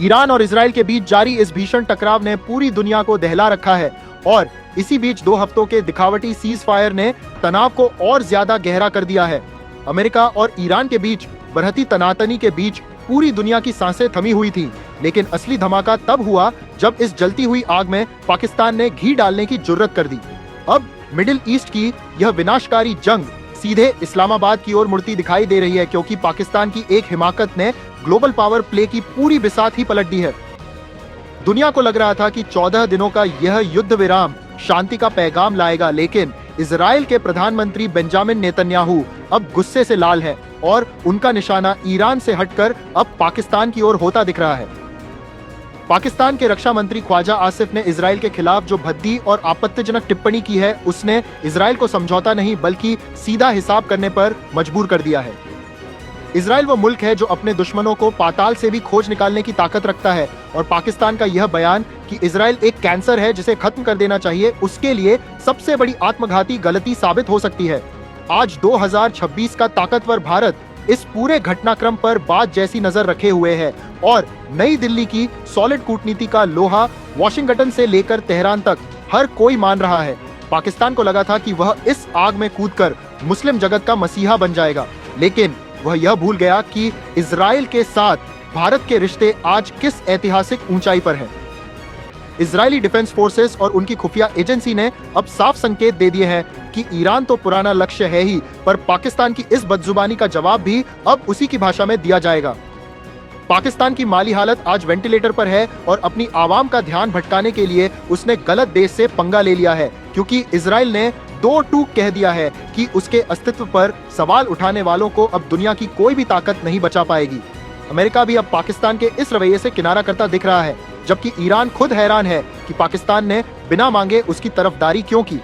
Iran और Israel के बीच जारी इस भीषण टकराव ने पूरी दुनिया को दहला रखा है और इसी बीच 2 हफ्तों के दिखावटी सीज फायर ने तनाव को और ज्यादा गहरा कर दिया है। अमेरिका और ईरान के बीच बढ़ती तनातनी के बीच पूरी दुनिया की सांसें थमी हुई थी, लेकिन असली धमाका तब हुआ जब इस जलती हुई आग में पाकिस्तान ने घी डालने की जुर्रत कर दी। अब मिडिल ईस्ट की यह विनाशकारी जंग सीधे इस्लामाबाद की ओर मुड़ती दिखाई दे रही है, क्योंकि पाकिस्तान की एक हिमाकत ने ग्लोबल पावर प्ले की पूरी बिसात ही पलट दी है। दुनिया को लग रहा था कि 14 दिनों का यह युद्ध विराम शांति का पैगाम लाएगा, लेकिन इजराइल के प्रधानमंत्री बेंजामिन नेतन्याहू अब गुस्से से लाल है और उनका निशाना ईरान से हटकर अब पाकिस्तान की ओर होता दिख रहा है। पाकिस्तान के रक्षा मंत्री ख्वाजा आसिफ ने इजराइल के खिलाफ जो भद्दी और आपत्तिजनक टिप्पणी की है, उसने इजराइल को समझौता नहीं बल्कि सीधा हिसाब करने पर मजबूर कर दिया है। इजराइल वो मुल्क है जो अपने दुश्मनों को पाताल से भी खोज निकालने की ताकत रखता है और पाकिस्तान का यह बयान कि इजराइल एक कैंसर है जिसे खत्म कर देना चाहिए, उसके लिए सबसे बड़ी आत्मघाती गलती साबित हो सकती है। आज 2026 का ताकतवर भारत इस पूरे घटनाक्रम पर बात जैसी नजर रखे हुए है और नई दिल्ली की सॉलिड कूटनीति का लोहा वॉशिंगटन से लेकर तेहरान तक हर कोई मान रहा है। पाकिस्तान को लगा था कि वह इस आग में कूदकर मुस्लिम जगत का मसीहा बन जाएगा, लेकिन वह यह भूल गया कि इजराइल के साथ भारत के रिश्ते आज किस ऐतिहासिक ऊंचाई पर हैं। इजरायली डिफेंस फोर्सेस और उनकी खुफिया एजेंसी ने अब साफ संकेत दे दिए हैं कि ईरान तो पुराना लक्ष्य है ही, पर पाकिस्तान की इस बदजुबानी का जवाब भी अब उसी की भाषा में दिया जाएगा। पाकिस्तान की माली हालत आज वेंटिलेटर पर है और अपनी आवाम का ध्यान भटकाने के लिए उसने गलत देश से पंगा ले लिया है, क्योंकि इजराइल ने 2 टूक कह दिया है कि उसके अस्तित्व पर सवाल उठाने वालों को अब दुनिया की कोई भी ताकत नहीं बचा पाएगी। अमेरिका भी अब पाकिस्तान के इस रवैये से किनारा करता दिख रहा है, जबकि ईरान खुद हैरान है कि पाकिस्तान ने बिना मांगे उसकी तरफदारी क्यों की।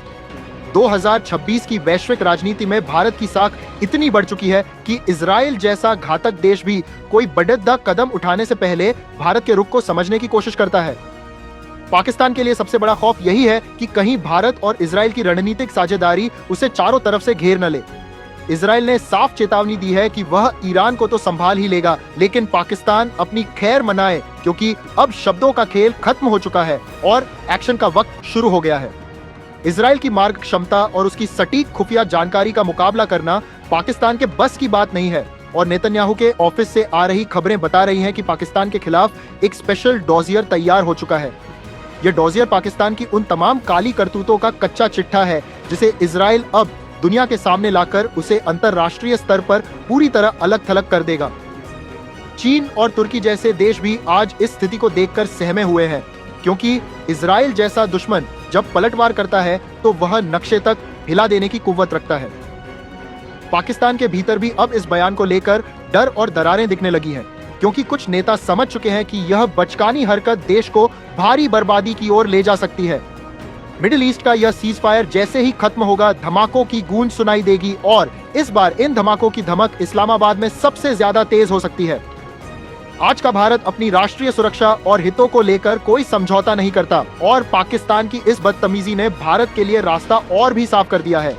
2026 की वैश्विक राजनीति में भारत की साख इतनी बढ़ चुकी है कि इजराइल जैसा घातक देश भी कोई बड़द्दा कदम उठाने से पहले भारत के रुख को समझने की कोशिश करता है। पाकिस्तान के लिए सबसे बड़ा खौफ यही है कि कहीं भारत और इजराइल की रणनीतिक साझेदारी उसे चारों तरफ से घेर न ले। इजराइल ने साफ चेतावनी दी है कि वह ईरान को तो संभाल ही लेगा, लेकिन पाकिस्तान अपनी खैर मनाए, क्योंकि अब शब्दों का खेल खत्म हो चुका है और एक्शन का वक्त शुरू हो गया है। इजराइल की मार्ग क्षमता और उसकी सटीक खुफिया जानकारी का मुकाबला करना पाकिस्तान के बस की बात नहीं है और नेतन्याहू के ऑफिस से आ रही खबरें बता रही हैं कि पाकिस्तान के खिलाफ एक स्पेशल डॉजियर तैयार हो चुका है। यह डॉजियर पाकिस्तान की उन तमाम काली करतूतों का कच्चा चिट्ठा है जिसे इजराइल अब दुनिया के सामने लाकर उसे अंतरराष्ट्रीय स्तर पर पूरी तरह अलग थलग कर देगा। चीन और तुर्की जैसे देश भी आज इस स्थिति को देखकर सहमे हुए हैं, क्योंकि इजराइल जैसा दुश्मन जब पलटवार करता है तो वह नक्शे तक हिला देने की कुव्वत रखता है। पाकिस्तान के भीतर भी अब इस बयान को लेकर डर और दरारें दिखने लगी हैं, क्योंकि कुछ नेता समझ चुके हैं कि यह बचकानी हरकत देश को भारी बर्बादी की ओर ले जा सकती है। मिडिल ईस्ट का यह सीज फायर जैसे ही खत्म होगा, धमाकों की गूंज सुनाई देगी और इस बार इन धमाकों की धमक इस्लामाबाद में सबसे ज्यादा तेज हो सकती है। आज का भारत अपनी राष्ट्रीय सुरक्षा और हितों को लेकर कोई समझौता नहीं करता और पाकिस्तान की इस बदतमीजी ने भारत के लिए रास्ता और भी साफ कर दिया है।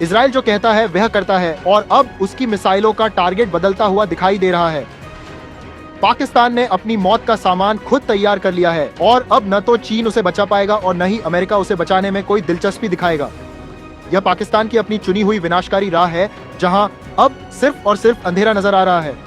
इजराइल जो कहता है वह करता है और अब उसकी मिसाइलों का टारगेट बदलता हुआ दिखाई दे रहा है। पाकिस्तान ने अपनी मौत का सामान खुद तैयार कर लिया है और अब न तो चीन उसे बचा पाएगा और न ही अमेरिका उसे बचाने में कोई दिलचस्पी दिखाएगा। यह पाकिस्तान की अपनी चुनी हुई विनाशकारी राह है, जहां अब सिर्फ और सिर्फ अंधेरा नजर आ रहा है।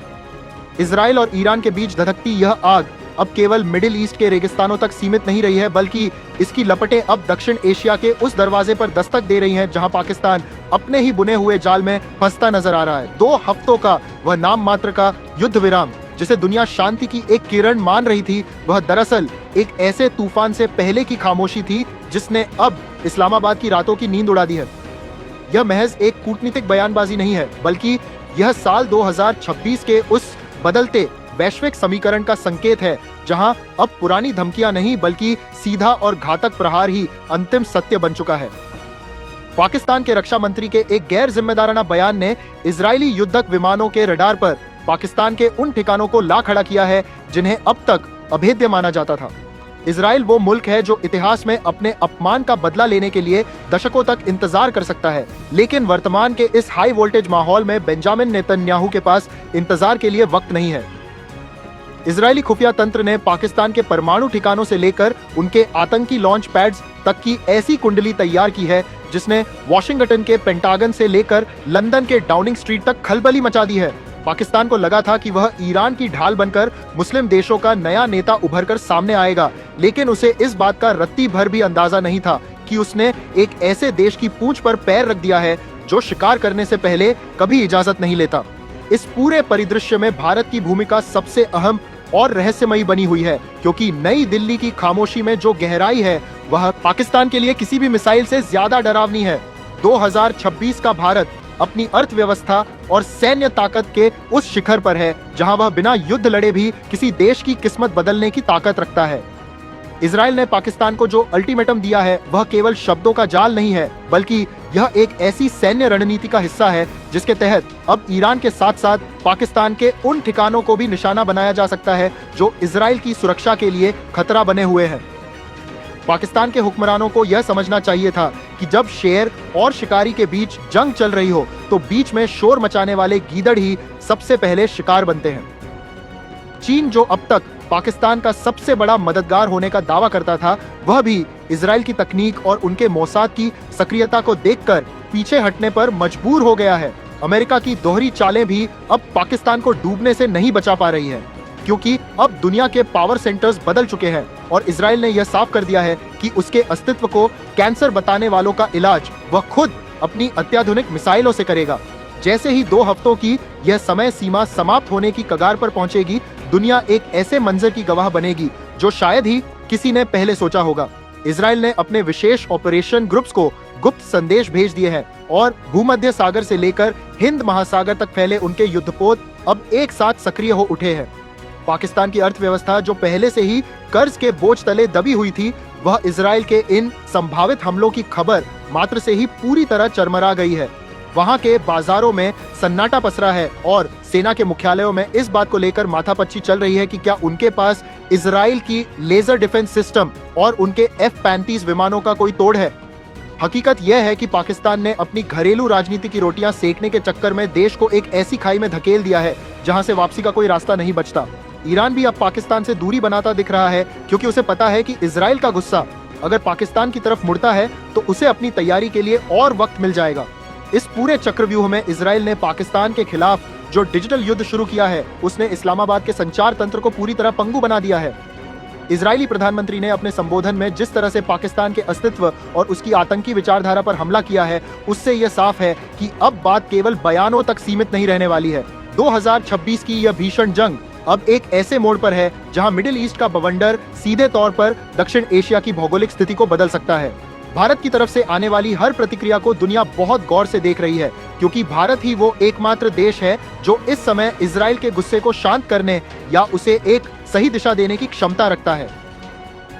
इजराइल और ईरान के बीच धधकती यह आग अब केवल मिडिल ईस्ट के रेगिस्तानों तक सीमित नहीं रही है, बल्कि इसकी लपटें अब दक्षिण एशिया के उस दरवाजे पर दस्तक दे रही हैं जहां पाकिस्तान अपने ही बुने हुए जाल में फंसता नजर आ रहा है। 2 हफ्तों का वह नाम मात्र का युद्ध विराम जिसे दुनिया शांति की एक किरण मान रही थी, वह दरअसल एक ऐसे तूफान से पहले की खामोशी थी जिसने अब इस्लामाबाद की रातों की नींद उड़ा दी है। यह महज एक कूटनीतिक बयानबाजी नहीं है, बल्कि यह साल 2026 के उस बदलते वैश्विक समीकरण का संकेत है जहां अब पुरानी धमकियां नहीं बल्कि सीधा और घातक प्रहार ही अंतिम सत्य बन चुका है। पाकिस्तान के रक्षा मंत्री के एक गैर जिम्मेदाराना बयान ने इजरायली युद्धक विमानों के रडार पर पाकिस्तान के उन ठिकानों को ला खड़ा किया है जिन्हें अब तक अभेद्य माना जाता था। इजराइल वो मुल्क है जो इतिहास में अपने अपमान का बदला लेने के लिए दशकों तक इंतजार कर सकता है, लेकिन वर्तमान के इस हाई वोल्टेज माहौल में बेंजामिन नेतन्याहू के पास इंतजार के लिए वक्त नहीं है। इजरायली खुफिया तंत्र ने पाकिस्तान के परमाणु ठिकानों से लेकर उनके आतंकी लॉन्च पैड्स तक की ऐसी कुंडली तैयार की है जिसने वॉशिंगटन के पेंटागन से लेकर लंदन के डाउनिंग स्ट्रीट तक खलबली मचा दी है। पाकिस्तान को लगा था कि वह ईरान की ढाल बनकर मुस्लिम देशों का नया नेता उभरकर सामने आएगा, लेकिन उसे इस बात का रत्ती भर भी अंदाजा नहीं था कि उसने एक ऐसे देश की पूंछ पर पैर रख दिया है जो शिकार करने से पहले कभी इजाजत नहीं लेता। इस पूरे परिदृश्य में भारत की भूमिका सबसे अहम और रहस्यमयी बनी हुई है, क्योंकि नई दिल्ली की खामोशी में जो गहराई है वह पाकिस्तान के लिए किसी भी मिसाइल से ज्यादा डरावनी है। 2026 का भारत अपनी अर्थव्यवस्था और सैन्य ताकत के उस शिखर पर है जहां वह बिना युद्ध लड़े भी किसी देश की किस्मत बदलने की ताकत रखता है। इजराइल ने पाकिस्तान को जो अल्टीमेटम दिया है वह केवल शब्दों का जाल नहीं है, बल्कि यह एक ऐसी सैन्य रणनीति का हिस्सा है जिसके तहत अब ईरान के साथ साथ पाकिस्तान के उन ठिकानों को भी निशाना बनाया जा सकता है जो इजराइल की सुरक्षा के लिए खतरा बने हुए हैं। पाकिस्तान के हुक्मरानों को यह समझना चाहिए था कि जब शेर और शिकारी के बीच जंग चल रही हो तो बीच में शोर मचाने वाले गीदड़ ही सबसे पहले शिकार बनते हैं। चीन, जो अब तक पाकिस्तान का सबसे बड़ा मददगार होने का दावा करता था, वह भी इजराइल की तकनीक और उनके मोसाद की सक्रियता को देखकर पीछे हटने पर मजबूर हो गया है। अमेरिका की दोहरी चालें भी अब पाकिस्तान को डूबने से नहीं बचा पा रही है, क्योंकि अब दुनिया के पावर सेंटर्स बदल चुके हैं और इजराइल ने यह साफ कर दिया है कि उसके अस्तित्व को कैंसर बताने वालों का इलाज वह खुद अपनी अत्याधुनिक मिसाइलों से करेगा। जैसे ही 2 हफ्तों की यह समय सीमा समाप्त होने की कगार पर पहुंचेगी, दुनिया एक ऐसे मंजर की गवाह बनेगी जो शायद ही किसी ने पहले सोचा होगा। इजराइल ने अपने विशेष ऑपरेशन ग्रुप्स को गुप्त संदेश भेज दिए हैं और भूमध्य सागर से लेकर हिंद महासागर तक फैले उनके युद्धपोत अब एक साथ सक्रिय हो उठे हैं। पाकिस्तान की अर्थव्यवस्था, जो पहले से ही कर्ज के बोझ तले दबी हुई थी, वह इजराइल के इन संभावित हमलों की खबर मात्र से ही पूरी तरह चरमरा गई है। वहां के बाजारों में सन्नाटा पसरा है और सेना के मुख्यालयों में इस बात को लेकर माथापच्ची चल रही है कि क्या उनके पास इजराइल की लेजर डिफेंस सिस्टम और उनके F-35 विमानों का कोई तोड़ है। हकीकत यह है कि पाकिस्तान ने अपनी घरेलू राजनीति की रोटियां सेकने के चक्कर में देश को एक ऐसी खाई में धकेल दिया है जहां से वापसी का कोई रास्ता नहीं बचता। ईरान भी अब पाकिस्तान से दूरी बनाता दिख रहा है, क्योंकि उसे पता है कि इजराइल का गुस्सा अगर पाकिस्तान की तरफ मुड़ता है तो उसे अपनी तैयारी के लिए और वक्त मिल जाएगा। इस पूरे चक्रव्यूह में इजराइल ने पाकिस्तान के खिलाफ जो डिजिटल युद्ध शुरू किया है, उसने इस्लामाबाद के संचार तंत्र को पूरी तरह पंगु बना दिया है। इजरायली प्रधानमंत्री ने अपने संबोधन में जिस तरह से पाकिस्तान के अस्तित्व और उसकी आतंकी विचारधारा पर हमला किया है, उससे यह साफ है कि अब बात केवल बयानों तक सीमित नहीं रहने वाली है। 2026 की यह भीषण जंग अब एक ऐसे मोड़ पर है जहां मिडिल ईस्ट का बवंडर सीधे तौर पर दक्षिण एशिया की भौगोलिक स्थिति को बदल सकता है। भारत की तरफ से आने वाली हर प्रतिक्रिया को दुनिया बहुत गौर से देख रही है, क्योंकि भारत ही वो एकमात्र देश है जो इस समय इजराइल के गुस्से को शांत करने या उसे एक सही दिशा देने की क्षमता रखता है।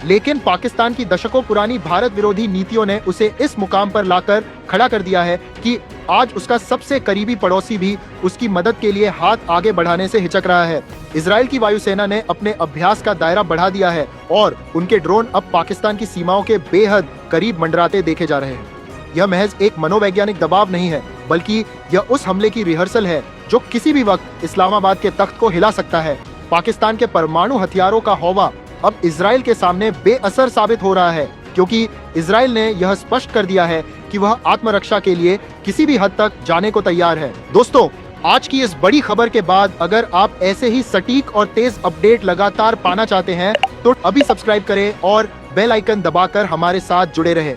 लेकिन पाकिस्तान की दशकों पुरानी भारत विरोधी नीतियों ने उसे इस मुकाम पर लाकर खड़ा कर दिया है कि आज उसका सबसे करीबी पड़ोसी भी उसकी मदद के लिए हाथ आगे बढ़ाने से हिचक रहा है। इजराइल की वायुसेना ने अपने अभ्यास का दायरा बढ़ा दिया है और उनके ड्रोन अब पाकिस्तान की सीमाओं के बेहद करीब मंडराते देखे जा रहे हैं। यह महज एक मनोवैज्ञानिक दबाव नहीं है, बल्कि यह उस हमले की रिहर्सल है जो किसी भी वक्त इस्लामाबाद के तख्त को हिला सकता है। पाकिस्तान के परमाणु हथियारों का हौवा अब इजराइल के सामने बेअसर साबित हो रहा है, क्योंकि इजराइल ने यह स्पष्ट कर दिया है कि वह आत्मरक्षा के लिए किसी भी हद तक जाने को तैयार है। दोस्तों, आज की इस बड़ी खबर के बाद अगर आप ऐसे ही सटीक और तेज अपडेट लगातार पाना चाहते हैं तो अभी सब्सक्राइब करें और बेल आइकन दबाकर हमारे साथ जुड़े रहें।